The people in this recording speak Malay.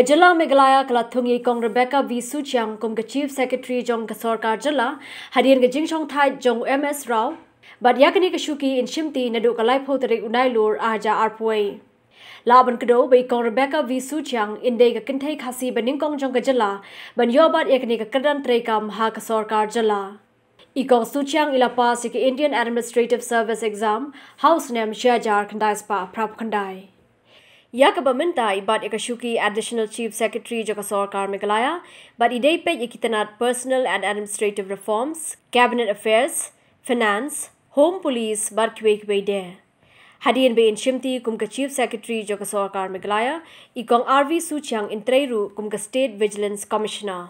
Jylla Meghalaya Kalathungi Kong Rebecca V. Suchiang Kum Chief Secretary Jong Kasorkar Jylla Hadian Gajingchong Thai Jong MS Rao But Yakani Kashuki in Shimti Nadu Kalai Poteri Unailur Aja Arpway Laban Kado by Kong Rebecca V. Suchiang Inde Kynthei Khasi Banyngkong Jong Jylla Ban Yobat Yakani Kadan Trekam Ha Kasorkar Jylla Ikong Suchiang Ilapa Siki Indian Administrative Service Exam House Name Shajar Kandai Spa Prap Kandai Yakabaminta ibat Ekashuki Additional Chief Secretary Jokasorkar Meghalaya, but Idepe Ikitanat Personal and Administrative Reforms, Cabinet Affairs, Finance, Home Police, but Kwek Wede. Hadian Be in Shimti Kumka Chief Secretary Jokasorkar Meghalaya, Ikong RV Suchiang in Treru Kumka State Vigilance Commissioner.